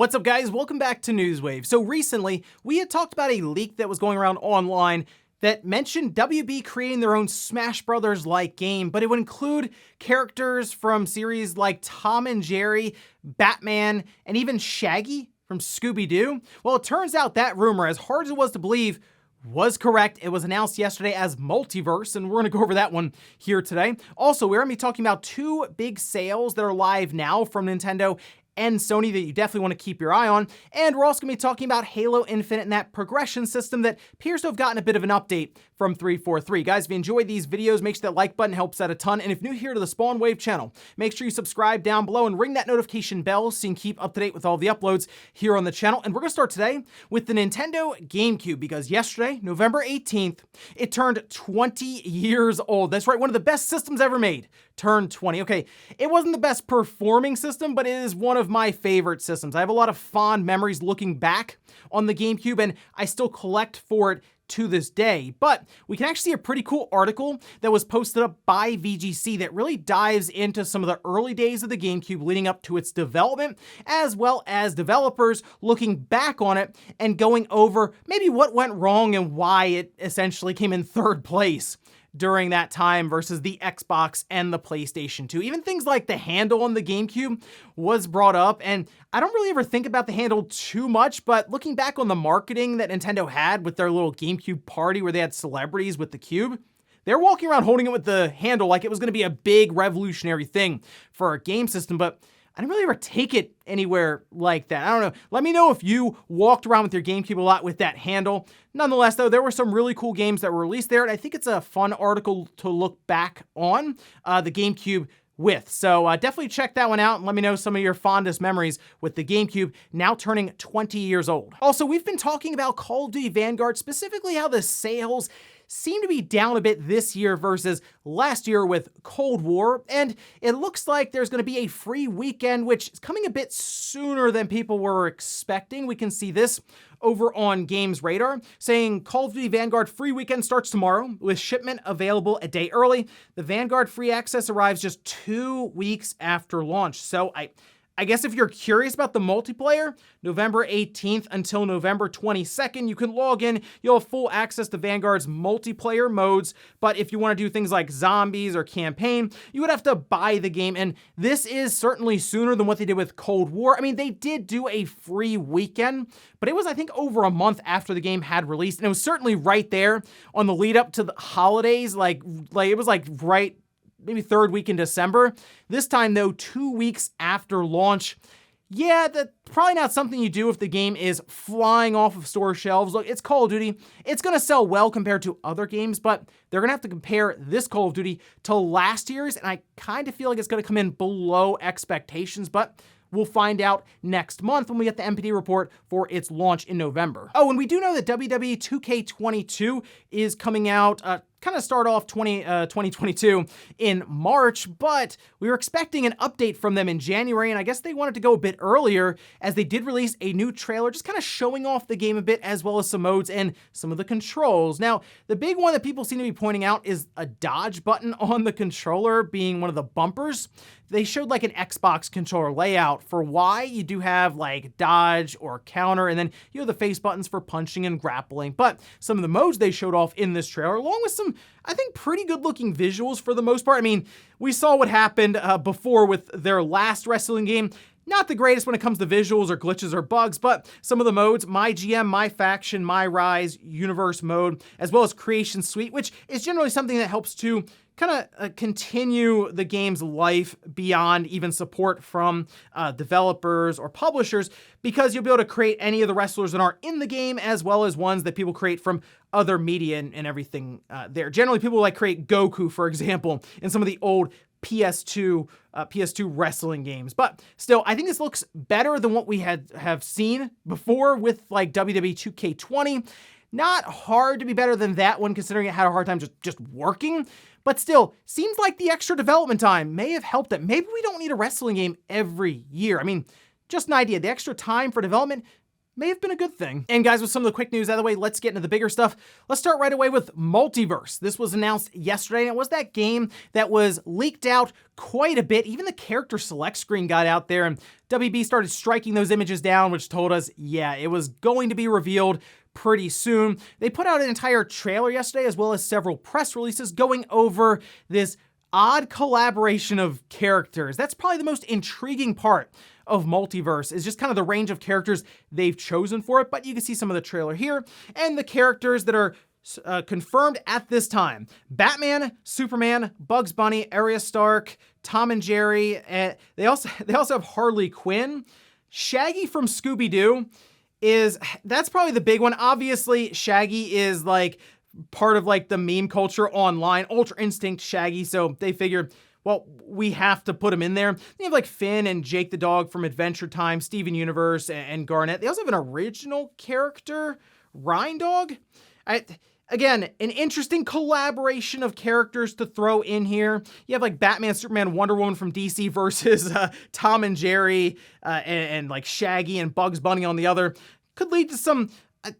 What's up, guys? Welcome back to Newswave. So recently, we had talked about a leak that was going around online that mentioned WB creating their own Smash Brothers-like game, but it would include characters from series like Tom and Jerry, Batman, and even Shaggy from Scooby-Doo. Well, it turns out that rumor, as hard as it was to believe, was correct. It was announced yesterday as Multiverse, and we're going to go over that one here today. Also, we're going to be talking about two big sales that are live now from Nintendo and Sony that you definitely want to keep your eye on. And we're also going to be talking about Halo Infinite and that progression system that appears to have gotten a bit of an update from 343. Guys, if you enjoyed these videos, make sure that like button helps out a ton. And if new here to the Spawn Wave channel, make sure you subscribe down below and ring that notification bell so you can keep up to date with all the uploads here on the channel. And we're going to start today with the Nintendo GameCube, because yesterday, November 18th, it turned 20 years old. That's right, one of the best systems ever made turned 20. Okay, it wasn't the best performing system, but it is one of my favorite systems. I have a lot of fond memories looking back on the GameCube, and I still collect for it to this day. But we can actually see a pretty cool article that was posted up by VGC that really dives into some of the early days of the GameCube leading up to its development, as well as developers looking back on it and going over maybe what went wrong and why it essentially came in third place during that time versus the Xbox and the PlayStation 2. Even things like the handle on the GameCube was brought up, and I don't really ever think about the handle too much, but looking back on the marketing that Nintendo had with their little GameCube party where they had celebrities with the cube, they're walking around holding it with the handle like it was going to be a big revolutionary thing for our game system, but I didn't really ever take it anywhere like that. I don't know. Let me know if you walked around with your GameCube a lot with that handle. Nonetheless, though, there were some really cool games that were released there, and I think it's a fun article to look back on the GameCube with. So definitely check that one out and let me know some of your fondest memories with the GameCube now turning 20 years old. Also, we've been talking about Call of Duty Vanguard, specifically how the sales seem to be down a bit this year versus last year with Cold War, and it looks like there's going to be a free weekend, which is coming a bit sooner than people were expecting. We can see this over on Games Radar, saying Call of Duty Vanguard free weekend starts tomorrow with shipment available a day early. The Vanguard free access arrives just 2 weeks after launch. So I guess if you're curious about the multiplayer, November 18th until November 22nd, you can log in. You'll have full access to Vanguard's multiplayer modes, but if you want to do things like zombies or campaign, you would have to buy the game, and this is certainly sooner than what they did with Cold War. I mean, they did do a free weekend, but it was, I think, over a month after the game had released, and it was certainly right there on the lead up to the holidays, like it was like right maybe third week in December. This time, though, 2 weeks after launch. Yeah, that's probably not something you do if the game is flying off of store shelves. Look, it's Call of Duty. It's going to sell well compared to other games, but they're going to have to compare this Call of Duty to last year's, and I kind of feel like it's going to come in below expectations, but we'll find out next month when we get the MPD report for its launch in November. Oh, and we do know that WWE 2K22 is coming out kind of start off 2022 in March, but we were expecting an update from them in January, and I guess they wanted to go a bit earlier as they did release a new trailer just kind of showing off the game a bit, as well as some modes and some of the controls. Now, the big one that people seem to be pointing out is a dodge button on the controller being one of the bumpers. They showed like an Xbox controller layout for why you do have like dodge or counter, and then you have the face buttons for punching and grappling. But some of the modes they showed off in this trailer, along with some, I think, pretty good looking visuals for the most part. I mean, we saw what happened before with their last wrestling game. Not the greatest when it comes to visuals or glitches or bugs, but some of the modes, My GM, My Faction, My Rise, Universe mode, as well as Creation Suite, which is generally something that helps to kind of continue the game's life beyond even support from developers or publishers, because you'll be able to create any of the wrestlers that aren't in the game, as well as ones that people create from other media and everything there. Generally, people like create Goku, for example, in some of the old PS2 wrestling games. But still, I think this looks better than what we have seen before with like WWE 2K20. Not hard to be better than that one, considering it had a hard time just working. But still, seems like the extra development time may have helped it. Maybe we don't need a wrestling game every year. I mean, just an idea. The extra time for development may have been a good thing. And guys, with some of the quick news out of the way, let's get into the bigger stuff. Let's start right away with Multiverse. This was announced yesterday, and it was that game that was leaked out quite a bit. Even the character select screen got out there, and WB started striking those images down, which told us, yeah, it was going to be revealed pretty soon. They put out an entire trailer yesterday, as well as several press releases going over this odd collaboration of characters. That's probably the most intriguing part of Multiverse, is just kind of the range of characters they've chosen for it. But you can see some of the trailer here and the characters that are confirmed at this time: Batman, Superman, Bugs Bunny, Arya Stark, Tom and Jerry, and they also have Harley Quinn. Shaggy from Scooby-Doo that's probably the big one. Obviously, Shaggy is like part of like the meme culture online, Ultra Instinct Shaggy, so they figured, well, we have to put him in there. They have like Finn and Jake the dog from Adventure Time, Steven Universe, and Garnet. They also have an original character, Rhine Dog. Again, an interesting collaboration of characters to throw in here. You have like Batman, Superman, Wonder Woman from DC versus Tom and Jerry, and like Shaggy and Bugs Bunny on the other. Could lead to some,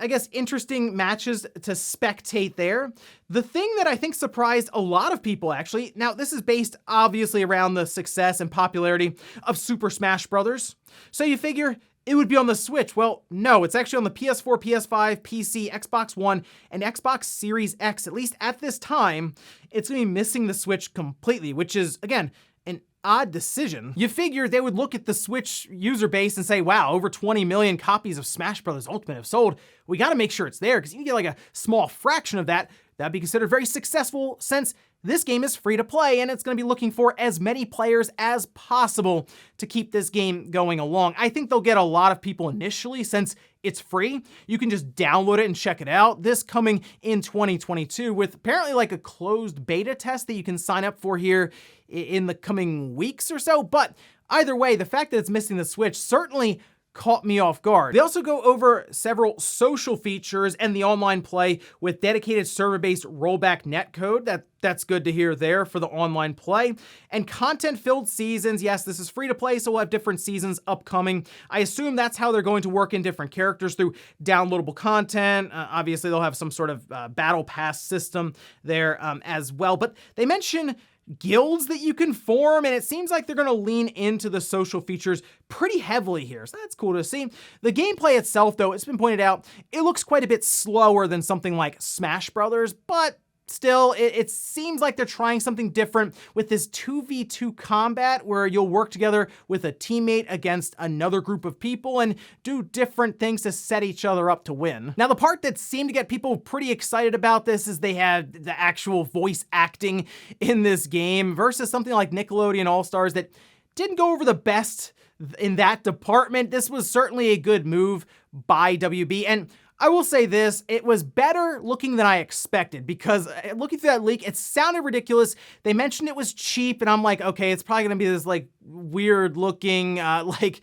I guess, interesting matches to spectate there. The thing that I think surprised a lot of people, actually, now this is based obviously around the success and popularity of Super Smash Bros. So you figure it would be on the Switch. Well, no, it's actually on the PS4, PS5, PC, Xbox One, and Xbox Series X. At least at this time, it's gonna be missing the Switch completely, which is, again, an odd decision. You figure they would look at the Switch user base and say, wow, over 20 million copies of Smash Bros. Ultimate have sold. We gotta make sure it's there, because you can get like a small fraction of that. That'd be considered very successful, since this game is free to play, and it's going to be looking for as many players as possible to keep this game going along. I think they'll get a lot of people initially, since it's free. You can just download it and check it out. This coming in 2022 with apparently like a closed beta test that you can sign up for here in the coming weeks or so. But either way, the fact that it's missing the Switch certainly caught me off guard. They also go over several social features and the online play with dedicated server-based rollback netcode. That's good to hear there for the online play. And content-filled seasons. Yes, this is free to play, so we'll have different seasons upcoming. I assume that's how they're going to work in different characters, through downloadable content. Obviously, they'll have some sort of battle pass system there as well. But they mention guilds that you can form, and it seems like they're going to lean into the social features pretty heavily here, so that's cool to see. The gameplay itself, though, it's been pointed out, it looks quite a bit slower than something like Smash Brothers, but still, it seems like they're trying something different with this 2v2 combat, where you'll work together with a teammate against another group of people and do different things to set each other up to win. Now, the part that seemed to get people pretty excited about this is they had the actual voice acting in this game versus something like Nickelodeon All-Stars that didn't go over the best in that department. This was certainly a good move by WB, and I will say this, it was better looking than I expected, because looking through that leak, it sounded ridiculous. They mentioned it was cheap, and I'm like, okay, it's probably gonna be this like weird looking, like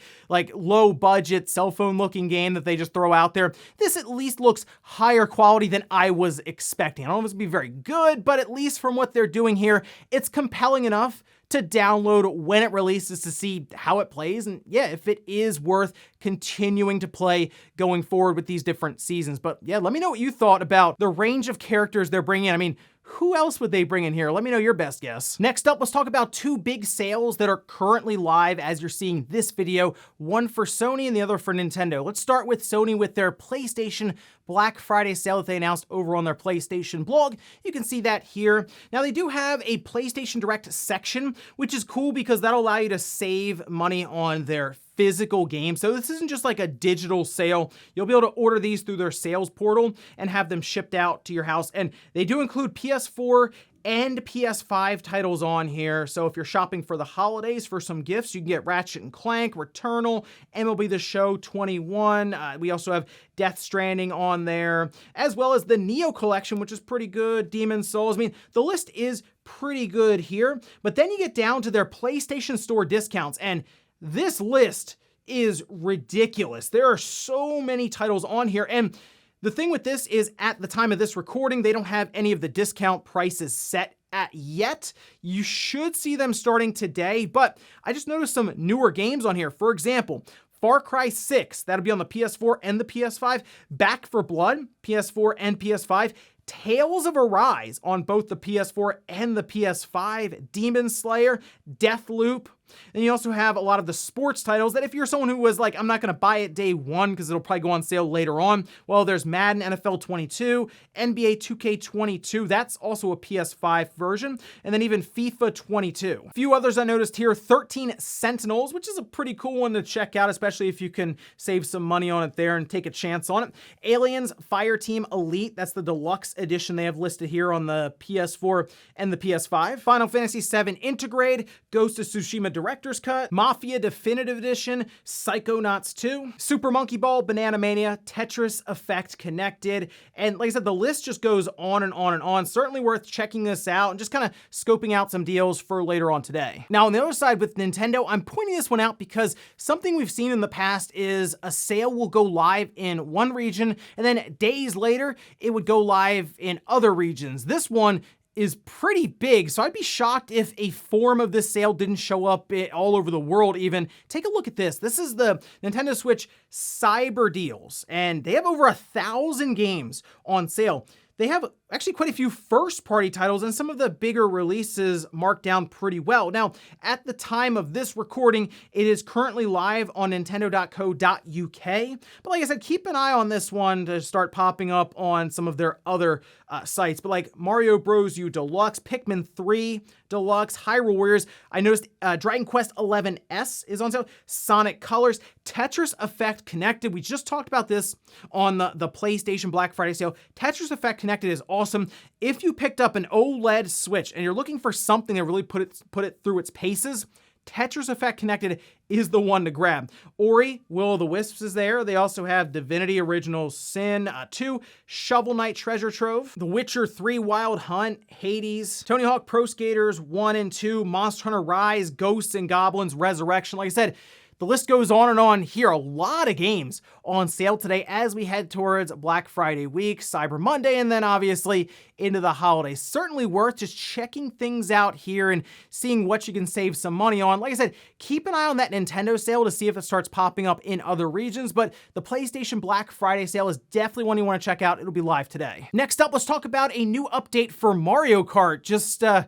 low budget cell phone looking game that they just throw out there. This at least looks higher quality than I was expecting. I don't know if it's gonna be very good, but at least from what they're doing here, it's compelling enough to download when it releases to see how it plays, and yeah, if it is worth continuing to play going forward with these different seasons. But yeah, let me know what you thought about the range of characters they're bringing in. I mean, who else would they bring in here? Let me know your best guess. Next up, let's talk about two big sales that are currently live as you're seeing this video, one for Sony and the other for Nintendo. Let's start with Sony with their PlayStation Black Friday sale that they announced over on their PlayStation blog. You can see that here. Now, they do have a PlayStation Direct section, which is cool because that'll allow you to save money on their physical games. So this isn't just like a digital sale. You'll be able to order these through their sales portal and have them shipped out to your house. And they do include PS4 and PS5 titles on here. So if you're shopping for the holidays for some gifts, you can get Ratchet & Clank, Returnal, MLB The Show 21. We also have Death Stranding on there, as well as the Neo Collection, which is pretty good, Demon's Souls. I mean, the list is pretty good here. But then you get down to their PlayStation Store discounts, and this list is ridiculous. There are so many titles on here, and the thing with this is, at the time of this recording, they don't have any of the discount prices set at yet. You should see them starting today, but I just noticed some newer games on here. For example, Far Cry 6, that'll be on the PS4 and the PS5. Back 4 Blood, PS4 and PS5. Tales of Arise on both the PS4 and the PS5. Demon Slayer, Deathloop. And you also have a lot of the sports titles that if you're someone who was like, I'm not going to buy it day one because it'll probably go on sale later on. Well, there's Madden NFL 22, NBA 2K22. That's also a PS5 version. And then even FIFA 22. A few others I noticed here, 13 Sentinels, which is a pretty cool one to check out, especially if you can save some money on it there and take a chance on it. Aliens Fireteam Elite, that's the deluxe edition they have listed here on the PS4 and the PS5. Final Fantasy VII Intergrade, Ghost of Tsushima Director's Cut, Mafia Definitive Edition, Psychonauts 2, Super Monkey Ball, Banana Mania, Tetris Effect Connected, and like I said, the list just goes on and on and on. Certainly worth checking this out and just kind of scoping out some deals for later on today. Now, on the other side with Nintendo, I'm pointing this one out because something we've seen in the past is a sale will go live in one region, and then days later, it would go live in other regions. This one is pretty big, so I'd be shocked if a form of this sale didn't show up all over the world even. Take a look at this. This is the Nintendo Switch Cyber Deals, and they have over 1,000 games on sale. They have actually quite a few first-party titles and some of the bigger releases marked down pretty well. Now, at the time of this recording, it is currently live on nintendo.co.uk. But like I said, keep an eye on this one to start popping up on some of their other sites. But like Mario Bros. U Deluxe, Pikmin 3 Deluxe, Hyrule Warriors. I noticed Dragon Quest XI-S is on sale. Sonic Colors, Tetris Effect Connected. We just talked about this on the PlayStation Black Friday sale. Tetris Effect Connected is awesome. If you picked up an OLED Switch and you're looking for something that really put it through its paces, Tetris Effect Connected is the one to grab. Ori, Will of the Wisps is there. They also have Divinity Original Sin 2, Shovel Knight Treasure Trove, The Witcher 3 Wild Hunt, Hades, Tony Hawk Pro Skaters 1 and 2, Monster Hunter Rise, Ghosts and Goblins Resurrection. Like I said, the list goes on and on here. A lot of games on sale today as we head towards Black Friday week, Cyber Monday, and then obviously into the holidays. Certainly worth just checking things out here and seeing what you can save some money on. Like I said, keep an eye on that Nintendo sale to see if it starts popping up in other regions, but the PlayStation Black Friday sale is definitely one you want to check out. It'll be live today. Next up, let's talk about a new update for Mario Kart.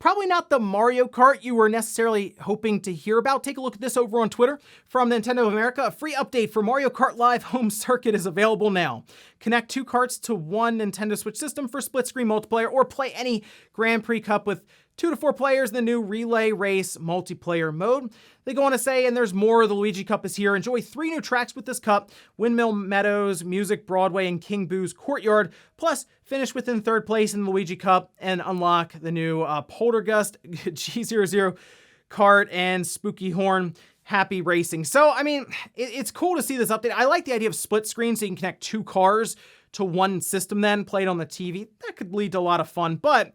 Probably not the Mario Kart you were necessarily hoping to hear about. Take a look at this over on Twitter from Nintendo of America. A free update for Mario Kart Live Home Circuit is available now. Connect 2 carts to one Nintendo Switch system for split-screen multiplayer, or play any Grand Prix Cup with 2 to 4 players in the new Relay Race multiplayer mode. They go on to say, and there's more, the Luigi Cup is here. Enjoy 3 new tracks with this cup: Windmill Meadows, Music Broadway, and King Boo's Courtyard. Plus, finish within 3rd place in the Luigi Cup and unlock the new Poltergust, G00 Kart, and Spooky Horn Happy Racing. So, I mean, it's cool to see this update. I like the idea of split screen so you can connect 2 cars to one system then, play it on the TV. That could lead to a lot of fun, but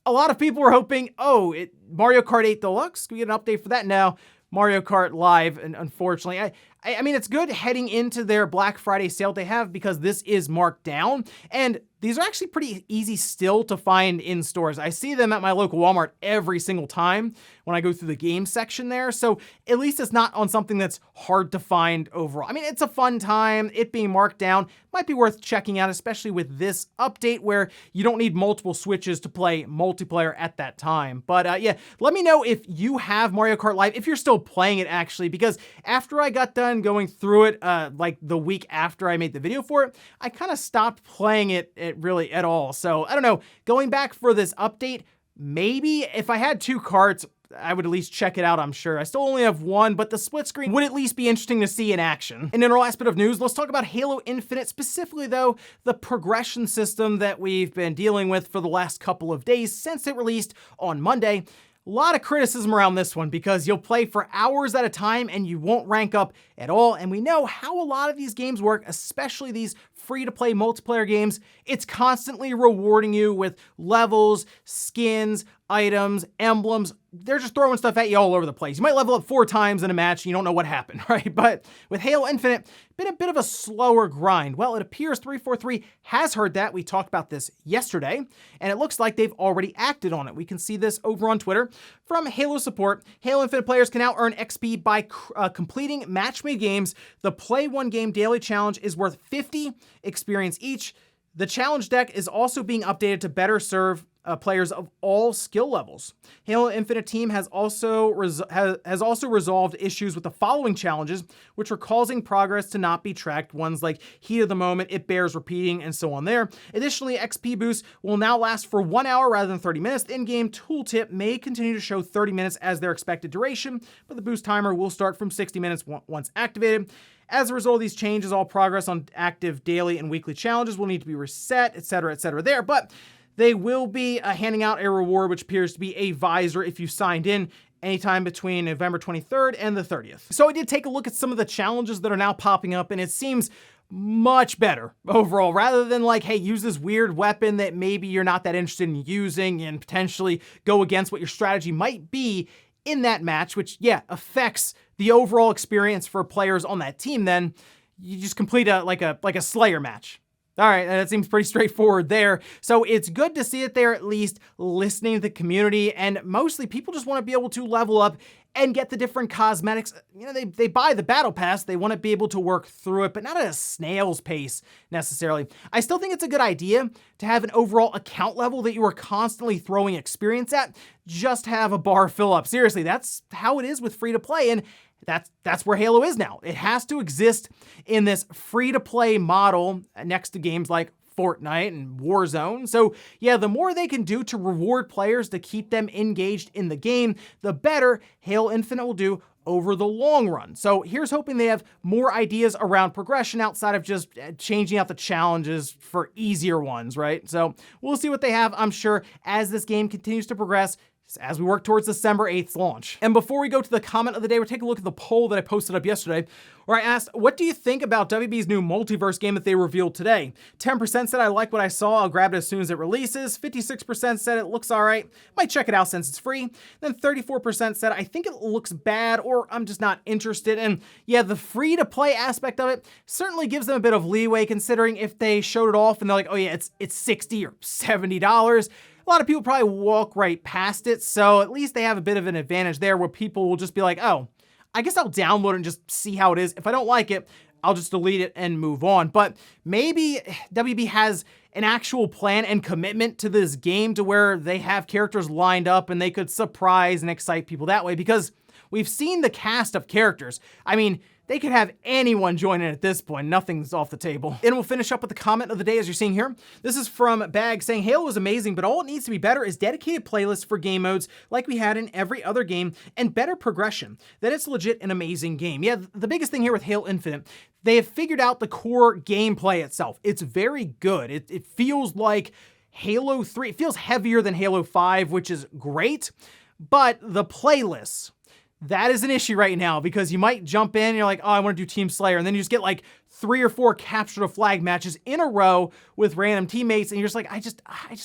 a lot of people were hoping, Mario Kart 8 Deluxe, we get an update for that now. Mario Kart Live, and unfortunately, I mean, it's good heading into their Black Friday sale they have because this is marked down, and these are actually pretty easy still to find in stores. I see them at my local Walmart every single time when I go through the game section there, so at least it's not on something that's hard to find overall. I mean, it's a fun time. It being marked down might be worth checking out, especially with this update where you don't need multiple Switches to play multiplayer at that time. But yeah, let me know if you have Mario Kart Live, if you're still playing it actually, because after I got done going through it, like the week after I made the video for it, I kind of stopped playing it really at all. So I don't know, going back for this update, maybe if I had 2 carts, I would at least check it out, I'm sure. I still only have 1, but the split screen would at least be interesting to see in action. And in our last bit of news, let's talk about Halo Infinite, specifically though, the progression system that we've been dealing with for the last couple of days since it released on Monday. A lot of criticism around this one because you'll play for hours at a time and you won't rank up at all. And we know how a lot of these games work, especially these free-to-play multiplayer games. It's constantly rewarding you with levels, skins, items, emblems. They're just throwing stuff at you all over the place. You might level up 4 times in a match and you don't know what happened, right? But with Halo Infinite, been a bit of a slower grind. Well, it appears 343 has heard that. We talked about this yesterday, and it looks like they've already acted on it. We can see this over on Twitter From Halo support, Halo Infinite players can now earn XP by completing match-made games. The Play One Game Daily Challenge is worth 50 experience each. The challenge deck is also being updated to better serve players of all skill levels. Halo Infinite team has also resolved issues with the following challenges, which are causing progress to not be tracked. Ones like Heat of the Moment, It Bears Repeating, and so on there. Additionally, XP boosts will now last for 1 hour rather than 30 minutes. The in-game tooltip may continue to show 30 minutes as their expected duration, but the boost timer will start from 60 minutes once activated. As a result of these changes, all progress on active daily and weekly challenges will need to be reset, etc., there. But they will be handing out a reward, which appears to be a visor if you signed in anytime between November 23rd and the 30th. So I did take a look at some of the challenges that are now popping up, and it seems much better overall, rather than like, hey, use this weird weapon that maybe you're not that interested in using and potentially go against what your strategy might be in that match, which, yeah, affects the overall experience for players on that team. Then you just complete a Slayer match. All right, that seems pretty straightforward there. So it's good to see that they're at least listening to the community, and mostly people just want to be able to level up and get the different cosmetics. You know, they buy the battle pass, they want to be able to work through it, but not at a snail's pace necessarily. I still think it's a good idea to have an overall account level that you are constantly throwing experience at. Just have a bar fill up. Seriously, that's how it is with free to play, and that's where Halo is now. It has to exist in this free-to-play model next to games like Fortnite and Warzone. So yeah, the more they can do to reward players to keep them engaged in the game, the better Halo Infinite will do over the long run. So here's hoping they have more ideas around progression outside of just changing out the challenges for easier ones, right? So we'll see what they have, I'm sure, as this game continues to progress, as we work towards December 8th launch. And before we go to the comment of the day, we're taking a look at the poll that I posted up yesterday, where I asked, what do you think about WB's new Multiverse game that they revealed today? 10% said I like what I saw, I'll grab it as soon as it releases. 56% said it looks all right, might check it out since it's free. Then 34% said I think it looks bad, or I'm just not interested. And yeah, the free-to-play aspect of it certainly gives them a bit of leeway, considering if they showed it off and they're like, oh yeah, it's $60 or $70, a lot of people probably walk right past it, so at least they have a bit of an advantage there where people will just be like, oh, I guess I'll download it and just see how it is. If I don't like it, I'll just delete it and move on. But maybe WB has an actual plan and commitment to this game to where they have characters lined up and they could surprise and excite people that way, because we've seen the cast of characters. I mean, they could have anyone join in at this point. Nothing's off the table. And we'll finish up with the comment of the day as you're seeing here. This is from Bag saying, Halo is amazing, but all it needs to be better is dedicated playlists for game modes like we had in every other game, and better progression. Then it's legit an amazing game. Yeah, the biggest thing here with Halo Infinite, they have figured out the core gameplay itself. It's very good. It feels like Halo 3. It feels heavier than Halo 5, which is great, but the playlists, that is an issue right now, because you might jump in and you're like, oh, I want to do Team Slayer. And then you just get like 3 or 4 capture the flag matches in a row with random teammates. And you're just like, I just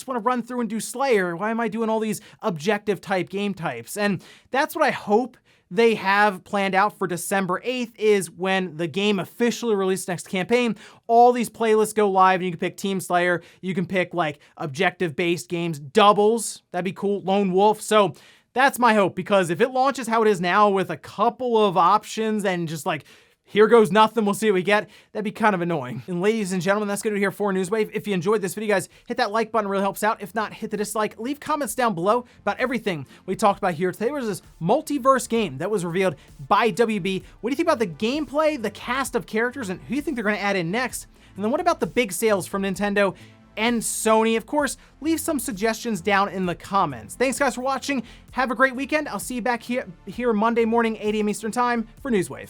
want to run through and do Slayer. Why am I doing all these objective type game types? And that's what I hope they have planned out for December 8th, is when the game officially releases next campaign. All these playlists go live and you can pick Team Slayer. You can pick like objective based games, doubles. That'd be cool. Lone Wolf. So that's my hope, because if it launches how it is now with a couple of options and just like, here goes nothing, we'll see what we get, that'd be kind of annoying. And ladies and gentlemen, that's gonna do it here for Newswave. If you enjoyed this video, guys, hit that like button, really helps out. If not, hit the dislike. Leave comments down below about everything we talked about here today. There was this Multiverse game that was revealed by WB. What do you think about the gameplay, the cast of characters, and who do you think they're gonna add in next? And then what about the big sales from Nintendo and Sony? Of course, leave some suggestions down in the comments. Thanks guys for watching. Have a great weekend. I'll see you back here Monday morning, 8 a.m. Eastern time for Newswave.